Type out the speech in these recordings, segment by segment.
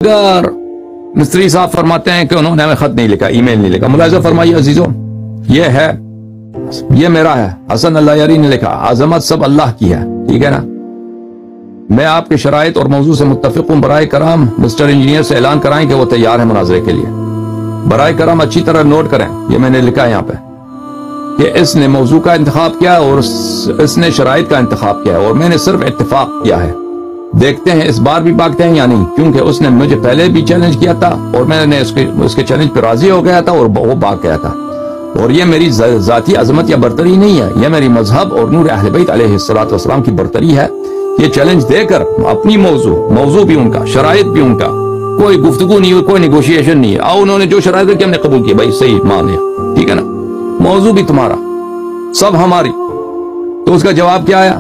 اگر مستری صاحب فرماتے ہیں کہ انہوں نے ہمیں خط نہیں لکھا، ای میل نہیں لکھا، ملاحظہ فرمائیے عزیزوں، یہ ہے، یہ میرا ہے، حسن اللہ یاری نے لکھا، عظمت سب اللہ کی ہے، ٹھیک ہے نا؟ میں آپ کے شرائط اور موضوع سے متفق ہوں، برائے کرام مسٹر انجینئر سے اعلان کرائیں کہ وہ تیار ہے مناظرے کے لیے۔ برائے کرام اچھی طرح نوٹ کریں، یہ میں نے لکھا ہے یہاں پہ کہ اس نے موضوع کا انتخاب کیا اور اس نے شرائط کا انتخاب کیا ہے، اور میں نے صرف اتفاق کیا ہے۔ دیکھتے ہیں اس بار بھی بھاگتے ہیں یا نہیں، کیونکہ اس نے مجھے پہلے بھی چیلنج کیا تھا اور میں نے اس کے چیلنج پہ راضی ہو گیا تھا اور وہ بھاگ گیا تھا۔ اور یہ میری ذاتی عظمت یا برتری نہیں ہے، یہ میری مذہب اور نور اہل بیت علیہ السلام کی برتری ہے۔ یہ چیلنج دے کر اپنی موضوع بھی ان کا، شرائط بھی ان کا، کوئی گفتگو نہیں ہوئی، کوئی نیگوشیشن نہیں ہے۔ انہوں نے جو شرائط رکھی ہم نے قبول کی، بھائی صحیح مان لیا، ٹھیک ہے نا؟ موضوع بھی تمہارا، سب ہماری۔ تو اس کا جواب کیا آیا؟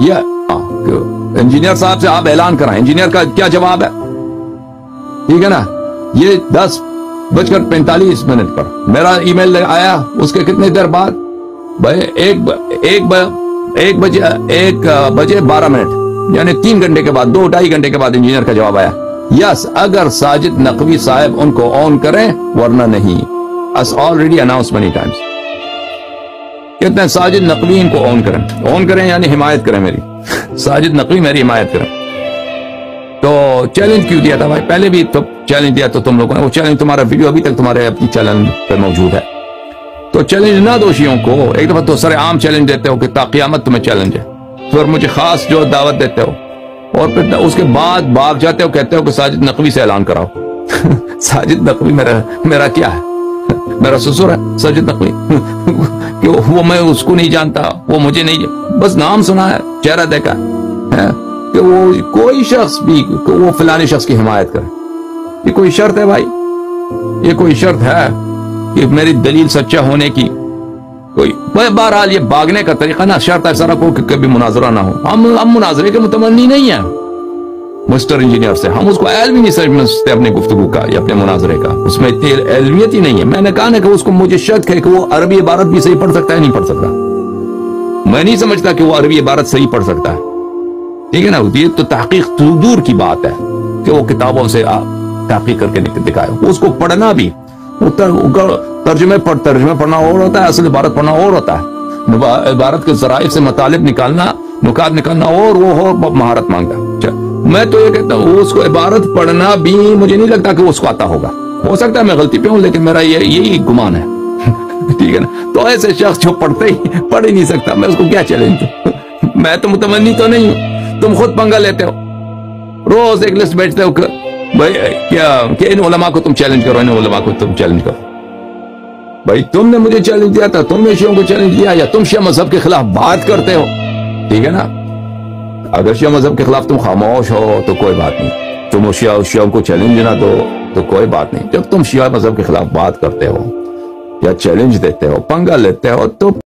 یہ انجینئر صاحب سے آپ اعلان کرائیں۔ انجینئر کا کیا جواب ہے؟ ٹھیک ہے نا؟ یہ 10:45 پر میرا ای میل آیا، اس کے کتنے دیر بعد؟ بھائی 1 بجے 12 منٹ، یعنی 3 گھنٹے کے بعد، 2-2.5 گھنٹے کے بعد انجینئر کا جواب آیا، یس اگر ساجد نقوی صاحب ان کو آن کریں ورنہ نہیں، as already announced many times۔ کہتے ہیں ساجد نقوی ان کو آن کریں یعنی حمایت کریں میری، ساجد نقوی میری حمایت کریں۔ تو چیلنج کیوں دیا تھا بھائی؟ پہلے بھی تو چیلنج دیا تو تم لوگوں نے، وہ چیلنج تمہارا ویڈیو ابھی تک تمہارے اپنی چینل پہ موجود ہے۔ تو چیلنج نہ دو شیعوں کو، ایک دفعہ تو سر عام چیلنج دیتے ہو کہ تا قیامت تمہیں چیلنج ہے، پھر مجھے خاص جو دعوت دیتے ہو، اور پھر اس کے بعد بھاگ جاتے ہو، کہتے ہو کہ ساجد نقوی سے اعلان کراؤ۔ ساجد نقوی میرا کیا ہے؟ میرا سسر ہے ساجد نقوی، کہ وہ میں اس کو نہیں جانتا، وہ مجھے نہیں، بس نام سنا ہے، چہرہ دیکھا ہے کہ وہ کوئی شخص بھی کہ وہ فلانی شخص کی حمایت کرے۔ یہ کوئی شرط ہے بھائی؟ یہ کوئی شرط ہے کہ میری دلیل سچا ہونے کی؟ کوئی بہرحال یہ بھاگنے کا طریقہ نا، شرط ہے سارا کو کہ کبھی مناظرہ نہ ہو۔ ہم مناظرے کے متمنی نہیں ہیں مسٹر انجینئر سے، ہم اس کو علم ہی نہیں سمجھتے اپنے گفتگو کا یا اپنے مناظرے کا، اس میں اتنی علمیت ہی نہیں ہے۔ میں نے کہا نا کہ اس کو مجھے شک ہے کہ وہ عربی عبارت بھی صحیح پڑھ سکتا ہے نہیں پڑھ سکتا، میں نہیں سمجھتا کہ وہ عربی عبارت صحیح پڑھ سکتا ہے، ٹھیک ہے نا؟ یہ تو تحقیق دور کی بات ہے کہ وہ کتابوں سے تحقیق کر کے دکھائے، اس کو پڑھنا بھی، ترجمے پڑھنا اور ہوتا ہے، اصل عبارت پڑھنا اور ہوتا ہے، عبارت کے ذرائع سے مطالب نکالنا، نکات نکالنا اور وہ مہارت مانگتا ہے۔ میں تو یہ کہتا ہوں اس کو عبارت پڑھنا بھی مجھے نہیں لگتا کہ اس کو آتا ہوگا، ہو سکتا ہے میں غلطی پہ ہوں، لیکن میرا یہی گمان ہے، ٹھیک ہے نا؟ تو ایسے شخص جو پڑھ ہی نہیں سکتا، میں اس کو کیا چیلنج دوں؟ میں تو متمنی تو نہیں ہوں، تم خود پنگا لیتے ہو، روز ایک لسٹ بیٹھتے ہو بھائی کیا کہ ان علماء کو تم چیلنج کرو، ان علماء کو تم چیلنج کرو۔ بھائی تم نے مجھے چیلنج دیا تھا، تم نے شیعوں کو چیلنج دیا، یا تم شیعہ مذہب کے خلاف بات کرتے ہو، ٹھیک ہے نا؟ اگر شیعہ مذہب کے خلاف تم خاموش ہو تو کوئی بات نہیں، تم شیعوں کو چیلنج نہ دو تو کوئی بات نہیں۔ جب تم شیعہ مذہب کے خلاف بات کرتے ہو یا چیلنج دیتے ہو، پنگا لیتے ہو، تو